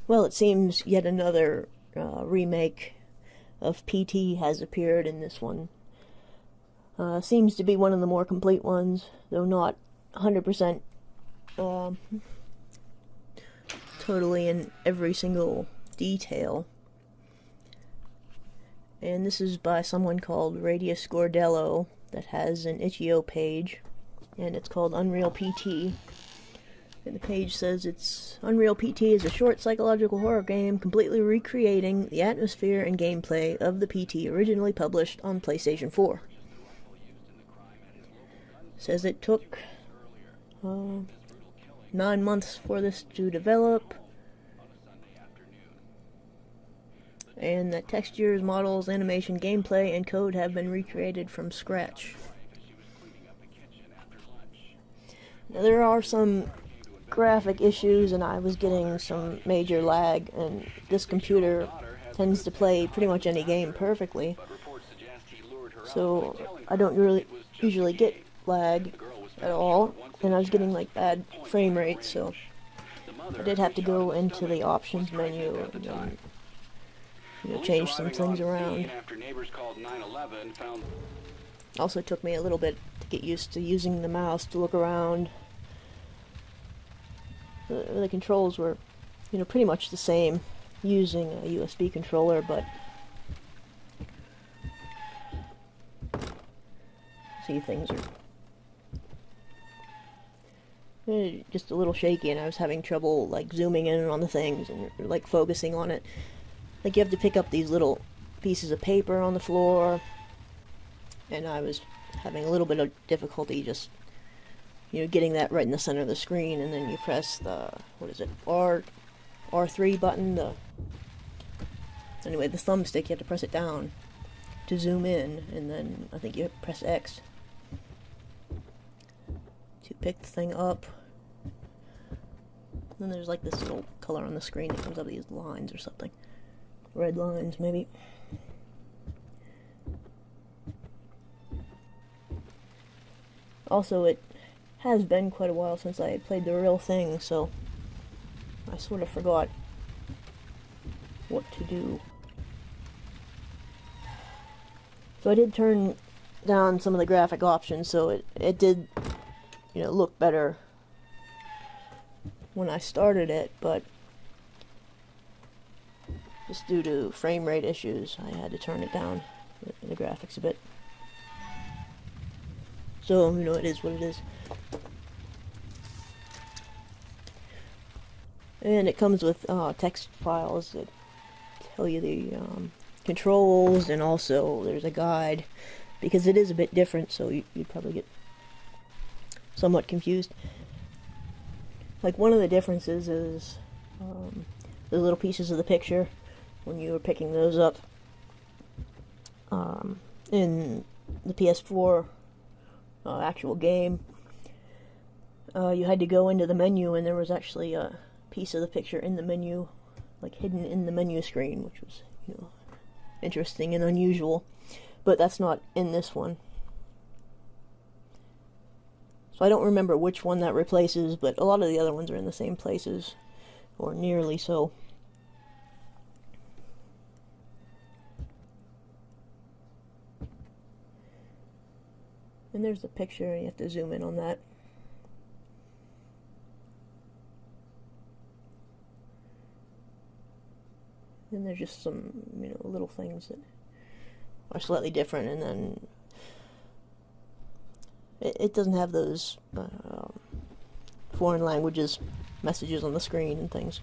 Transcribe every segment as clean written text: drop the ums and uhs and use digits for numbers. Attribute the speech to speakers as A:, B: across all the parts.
A: Well, it seems yet another remake of PT has appeared in this one. Seems to be one of the more complete ones, though not 100% totally in every single detail. And this is by someone called Radius Gordello that has an itch.io page, and it's called Unreal PT. And the page says it's Unreal PT is a short psychological horror game completely recreating the atmosphere and gameplay of the PT originally published on PlayStation 4. Says it took 9 months for this to develop, and that textures, models, animation, gameplay, and code have been recreated from scratch. Now, there are some graphic issues, and I was getting some major lag, and this computer tends to play pretty much any game perfectly, so I don't really usually get lag at all, and I was getting like bad frame rates, so I did have to go into the options menu and change some things around. Also took me a little bit to get used to using the mouse to look around. The controls were, pretty much the same using a USB controller, but see, things are just a little shaky, and I was having trouble like zooming in on the things and like focusing on it. Like, you have to pick up these little pieces of paper on the floor, and I was having a little bit of difficulty just getting that right in the center of the screen. And then you press the R3 button, anyway, the thumbstick, you have to press it down to zoom in, and then I think you press X to pick the thing up. Then there's like this little color on the screen that comes up, these lines or something. Red lines, maybe. Also, it has been quite a while since I played the real thing, so I sort of forgot what to do. So I did turn down some of the graphic options, so it did, look better when I started it, but just due to frame rate issues, I had to turn it down, the graphics a bit. So, it is what it is. And it comes with text files that tell you the controls, and also there's a guide, because it is a bit different, so you'd probably get somewhat confused. Like, one of the differences is the little pieces of the picture, when you were picking those up in the PS4 actual game, you had to go into the menu, and there was actually a piece of the picture in the menu, like hidden in the menu screen, which was, interesting and unusual. But that's not in this one. So I don't remember which one that replaces, but a lot of the other ones are in the same places, or nearly so. And there's the picture, and you have to zoom in on that. And there's just some, little things that are slightly different, and then it doesn't have those foreign languages messages on the screen and things.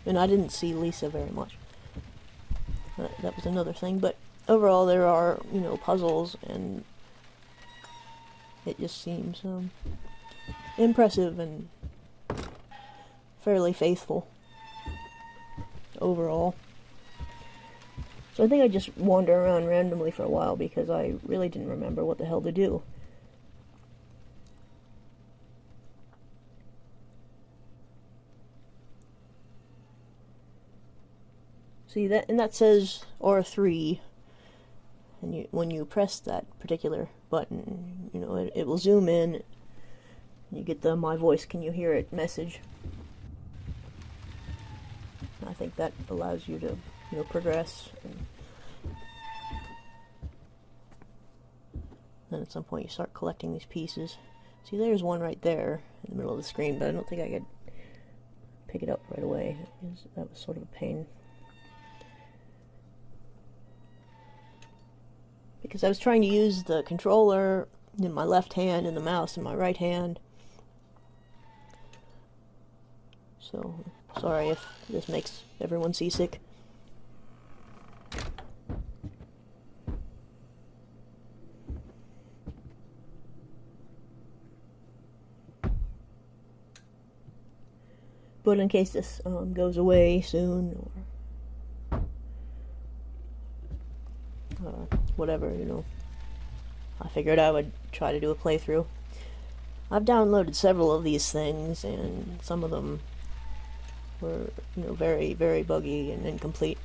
A: And I didn't see Lisa very much. That was another thing, but overall there are, puzzles, and it just seems impressive and fairly faithful overall. So I think I just wander around randomly for a while, because I really didn't remember what the hell to do. See that, and that says R3, and when you press that particular button, it will zoom in, and you get the "My voice, can you hear it" message. I think that allows you to, you know, progress. And then at some point you start collecting these pieces. See, there's one right there in the middle of the screen, but I don't think I could pick it up right away. That was sort of a pain. Because I was trying to use the controller in my left hand and the mouse in my right hand. So, sorry if this makes everyone seasick. But in case this goes away soon, or whatever, you know, I figured I would try to do a playthrough. I've downloaded several of these things, and some of them were, you know, very, very buggy and incomplete.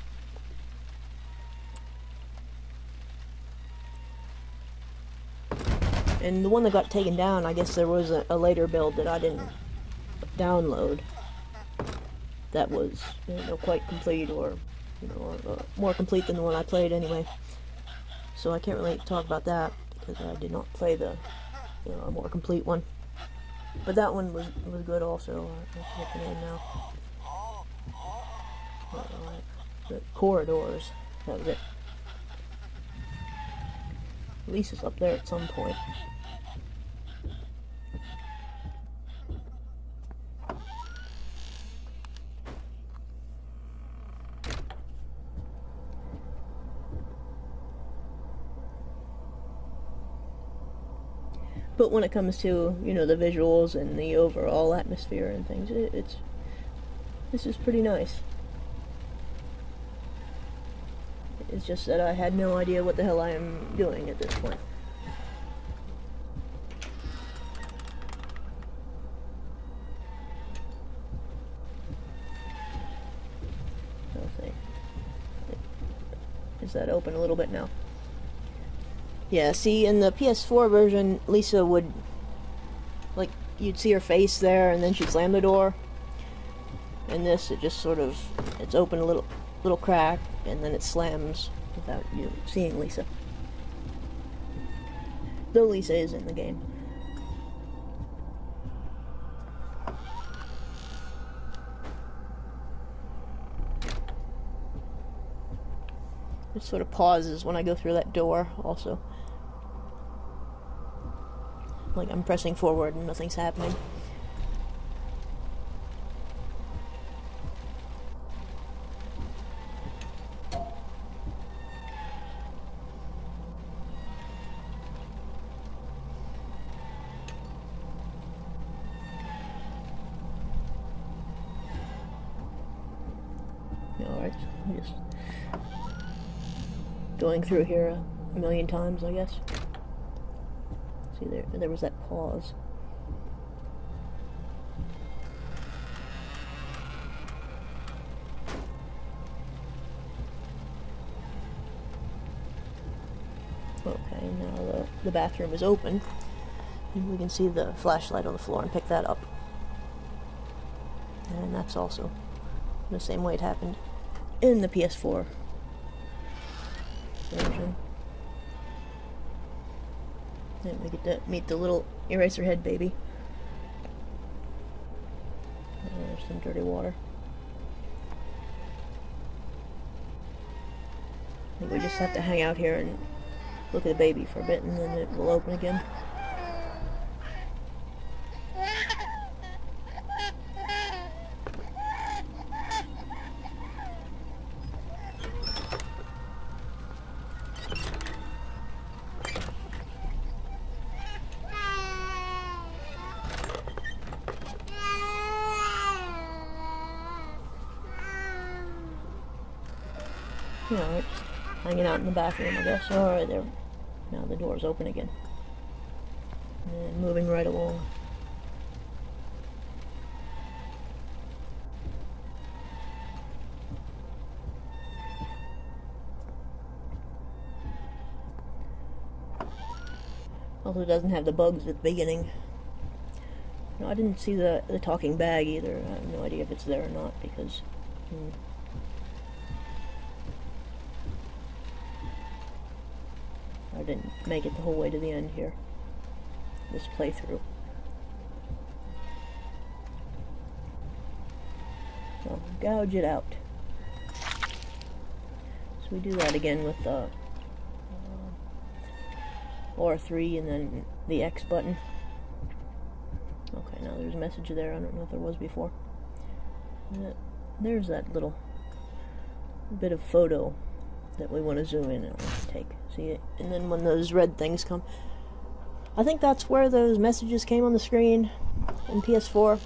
A: And the one that got taken down, I guess there was a later build that I didn't download that was, you know, quite complete, or, you know, more complete than the one I played anyway. So I can't really talk about that because I did not play the, you know, a more complete one. But that one was good also. I forget the name now. The Corridors. That was it. Lisa's up there at some point. But when it comes to, you know, the visuals and the overall atmosphere and things, this is pretty nice. It's just that I had no idea what the hell I am doing at this point. Let's see. Is that open a little bit now? Yeah, see, in the PS4 version, Lisa would, like, you'd see her face there, and then she'd slam the door. In this, it just sort of, it's open a little crack, and then it slams without you seeing Lisa. Though Lisa is in the game. It sort of pauses when I go through that door, also. Like I'm pressing forward and nothing's happening. Alright, just going through here a million times, I guess. See, there was that pause. Okay, now the bathroom is open. And we can see the flashlight on the floor and pick that up. And that's also the same way it happened in the PS4 version. And we get to meet the little Eraserhead baby. There's some dirty water. I think we just have to hang out here and look at the baby for a bit, and then it will open again. Alright, just hanging out in the bathroom, I guess. Alright, there. Now the door's open again. And moving right along. Also, it doesn't have the bugs at the beginning. No, I didn't see the talking bag either. I have no idea if it's there or not, because didn't make it the whole way to the end here. This playthrough. So, gouge it out. So we do that again with R3 and then the X button. Okay, now there's a message there. I don't know if there was before. There's that little bit of photo that we want to zoom in and take. See it? And then when those red things come, I think that's where those messages came on the screen in PS4.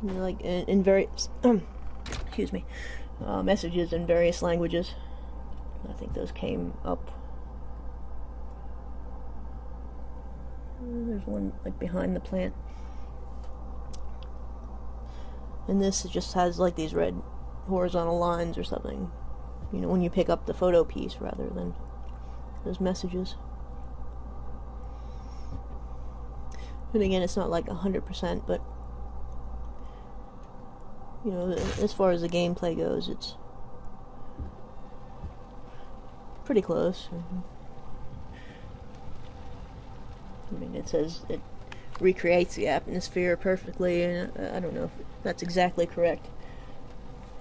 A: You know, like in various excuse me, messages in various languages. I think those came up. There's one like behind the plant. And this just has like these red horizontal lines or something. You know, when you pick up the photo piece rather than those messages. And again, it's not like 100%, but you know, as far as the gameplay goes, it's pretty close. I mean, it says it recreates the atmosphere perfectly, and I don't know if that's exactly correct,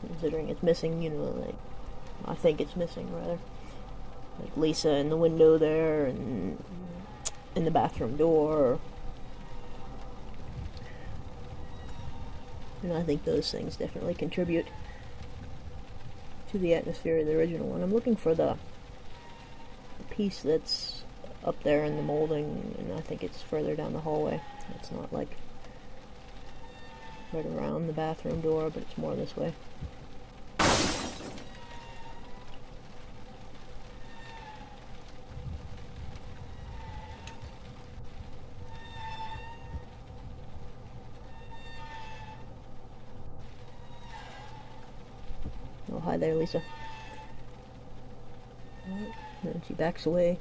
A: considering it's missing, you know, like, I think it's missing, rather. Like Lisa in the window there, and in the bathroom door. And I think those things definitely contribute to the atmosphere of the original one. I'm looking for the piece that's up there in the molding, and I think it's further down the hallway. It's not like right around the bathroom door, but it's more this way. Oh, hi there, Lisa. And she backs away.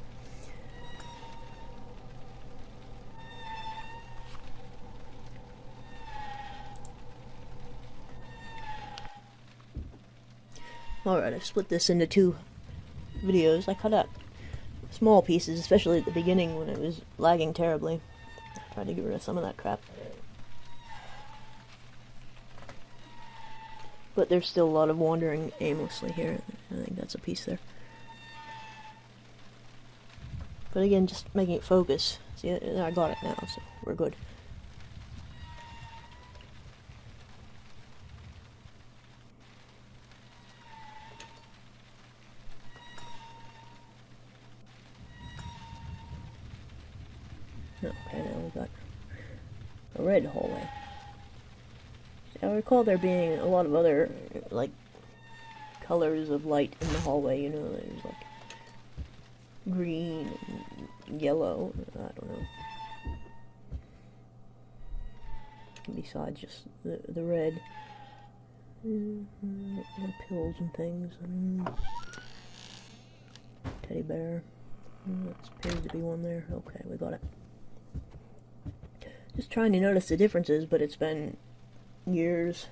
A: Alright, I've split this into 2 videos. I cut out small pieces, especially at the beginning when it was lagging terribly. I tried to get rid of some of that crap. But there's still a lot of wandering aimlessly here. I think that's a piece there. But again, just making it focus. See, I got it now, so we're good. Okay, now we got a red hallway. I recall there being a lot of other, like, colors of light in the hallway, you know, there's like green and yellow, I don't know. Besides just the red. Pills and things. Teddy bear. That appears to be one there. Okay, we got it. Just trying to notice the differences, but it's been years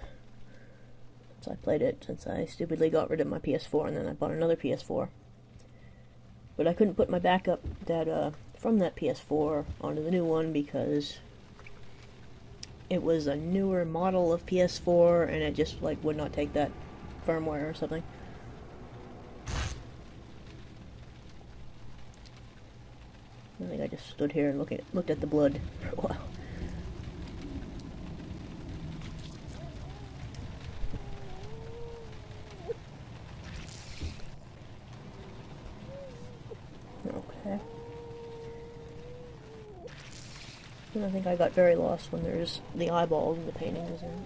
A: since I played it, since I stupidly got rid of my PS4 and then I bought another PS4. But I couldn't put my backup data from that PS4 onto the new one because it was a newer model of PS4 and it just like would not take that firmware or something. I think I just stood here and looked at the blood for a while. Okay. And I think I got very lost when there's the eyeballs and the paintings, and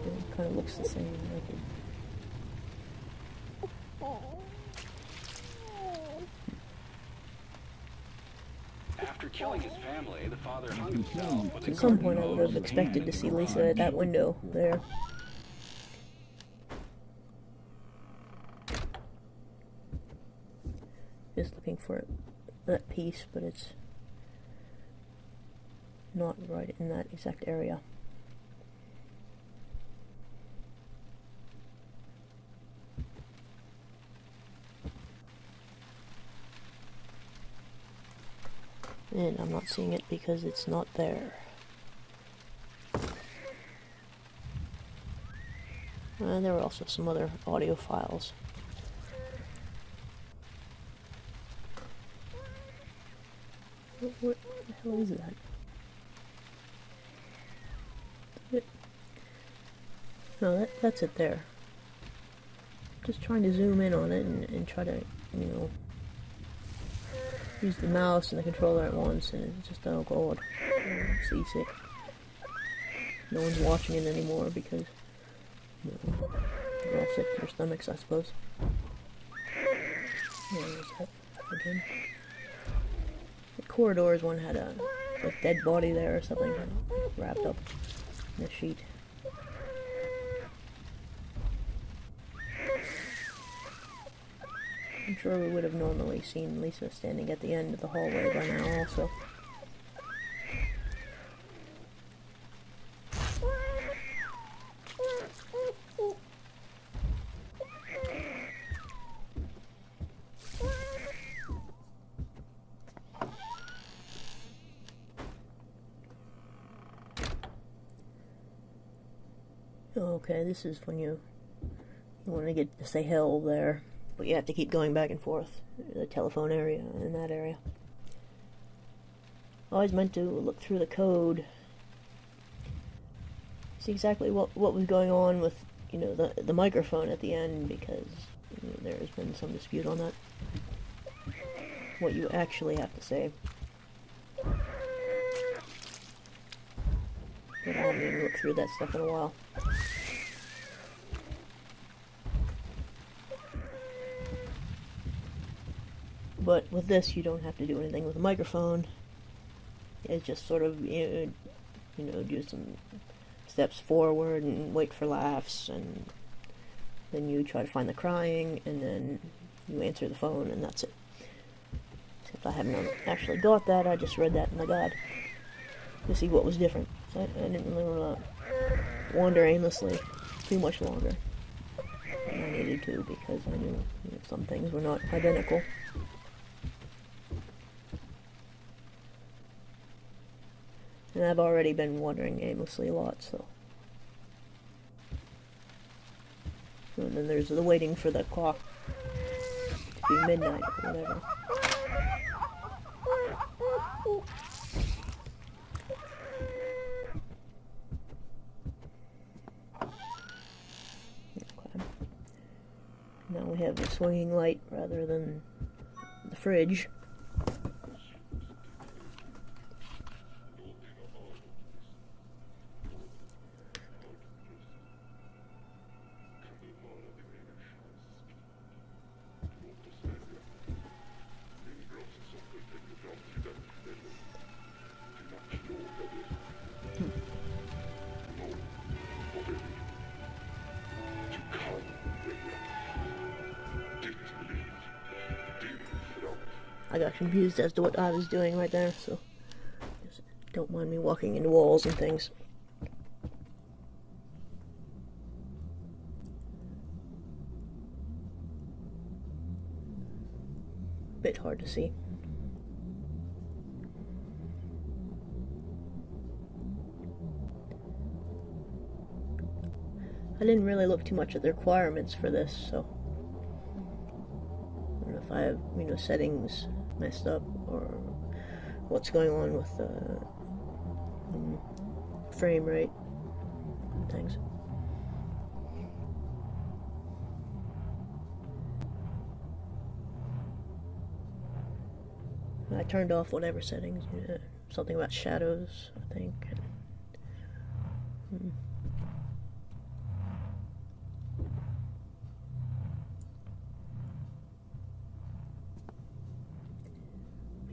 A: it kind of looks the same. Like it.
B: After killing his family, the father hung himself with
A: At some point I would have expected to see Lisa at that window there. Just looking for that piece, but it's not right in that exact area. and I'm not seeing it because it's not there. And there were also some other audio files. What the hell is that? No, that's it there. Just trying to zoom in on it and try to, you know, use the mouse and the controller at once, and it's just, oh god, I'm seasick. No one's watching it anymore because, you know, they're all sick to their stomachs, I suppose. Where is that again? The corridors one had a dead body there or something wrapped up in a sheet. I'm sure we would have normally seen Lisa standing at the end of the hallway by now also. Okay, this is when you want to get to say hell there. But you have to keep going back and forth. The telephone area and that area. Always meant to look through the code. See exactly what was going on with, you know, the microphone at the end, because you know, there has been some dispute on that. What you actually have to say. But I haven't even looked through that stuff in a while. But with this, you don't have to do anything with the microphone. It's just sort of, you know, do some steps forward and wait for laughs, and then you try to find the crying, and then you answer the phone, and that's it. Except I haven't actually got that, I just read that in the guide to see what was different. So I didn't really want to wander aimlessly too much longer than I needed to, because I knew, you know, some things were not identical. And I've already been wandering aimlessly a lot, so. And then there's the waiting for the clock to be midnight or whatever. Okay. Now we have the swinging light rather than the fridge. I got confused as to what I was doing right there, so just don't mind me walking into walls and things. Bit hard to see. I didn't really look too much at the requirements for this, so I don't know if I have, you know, settings messed up or what's going on with the frame rate and things. I turned off whatever settings, you know, something about shadows, I think.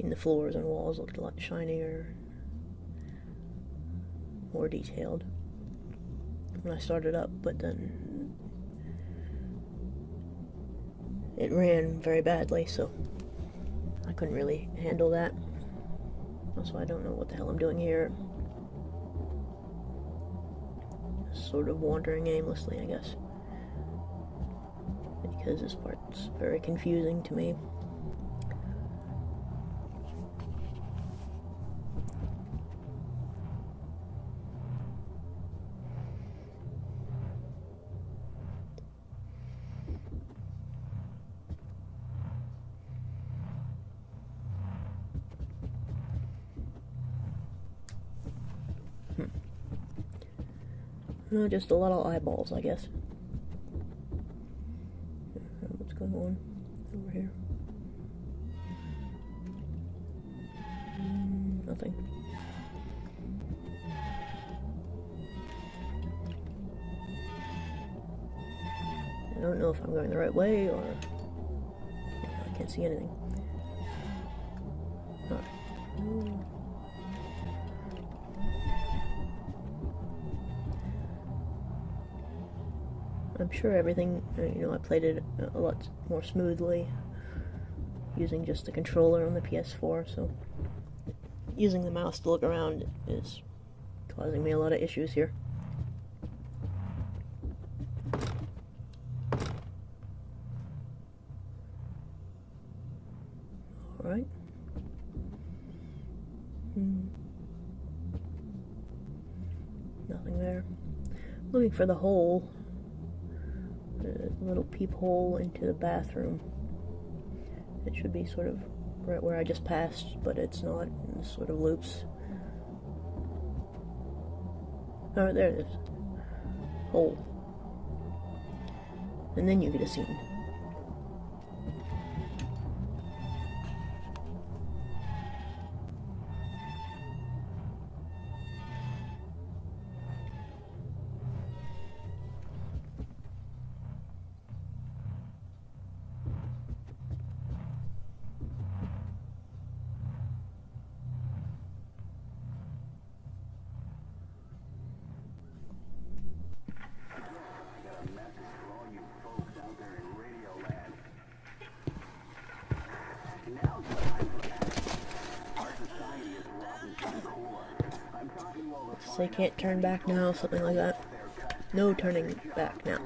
A: The floors and walls looked a lot shinier, more detailed when I started up, but then it ran very badly, so I couldn't really handle that. Also, I don't know what the hell I'm doing here. Just sort of wandering aimlessly, I guess, because this part's very confusing to me. No, just a lot of eyeballs, I guess. What's going on over here? Nothing. I don't know if I'm going the right way or... I can't see anything. Alright. I'm sure everything, I played it a lot more smoothly using just the controller on the PS4, so using the mouse to look around is causing me a lot of issues here. Alright. Nothing there. Looking for the hole. A little peephole into the bathroom. It should be sort of right where I just passed, but it's not. It sort of loops. Oh, there it is. Hole. And then you get a scene. Say can't turn back now, something like that. No turning back now.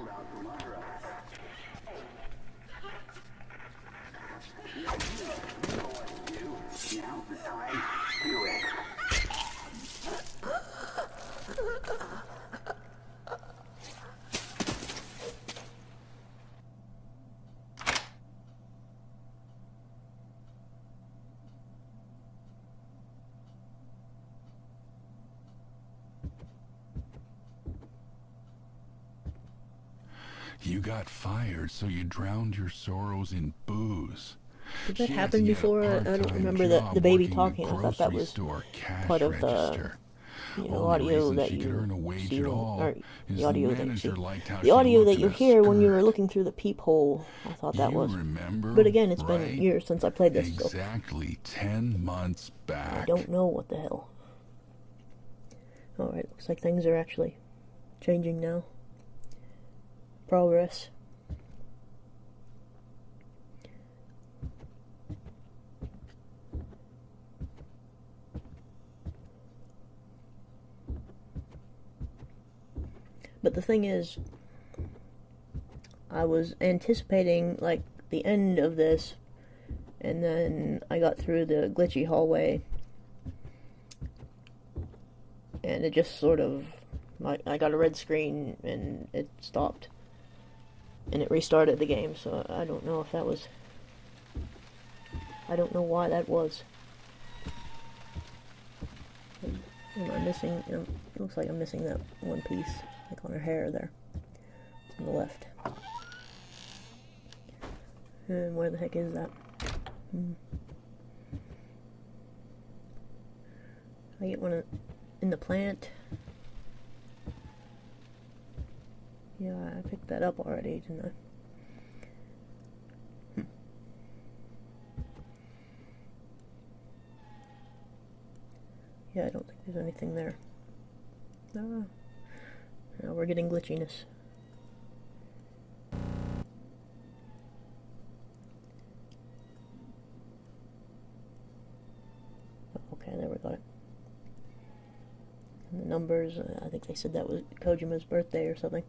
C: You got fired, so you drowned your sorrows in booze.
A: Did that happen before? I don't remember the baby talking. I thought that was part of the audio that you see, or the audio that you see. The audio that you hear when you were looking through the peephole. I thought that was. But again, it's been years since I played this.
C: Exactly 10 months back.
A: I don't know what the hell. Alright, looks like things are actually changing now. Progress. But the thing is, I was anticipating like the end of this, and then I got through the glitchy hallway, and it just sort of, I got a red screen and it stopped. And it restarted the game, so I don't know if that was... I don't know why that was. Am I missing... It looks like I'm missing that one piece, like on her hair there. It's on the left. And where the heck is that? I get one in the plant. Yeah, I picked that up already, didn't I? Yeah, I don't think there's anything there. Now we're getting glitchiness. Okay, there we got it. And the numbers, I think they said that was Kojima's birthday or something.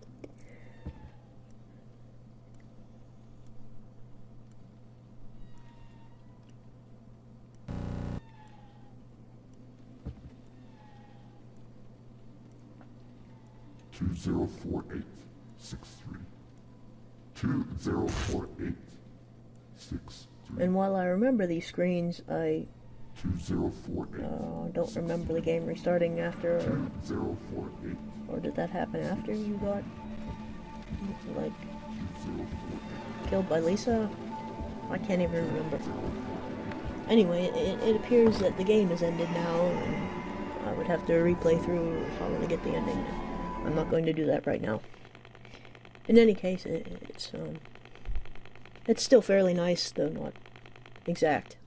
D: Two 204863.
A: And while I remember these screens, I Don't remember the game restarting after, or did that happen after you got, like, killed by Lisa? I can't even remember. Anyway, it appears that the game has ended now, and I would have to replay through if I want to get the ending. I'm not going to do that right now. In any case, it's still fairly nice, though not exact.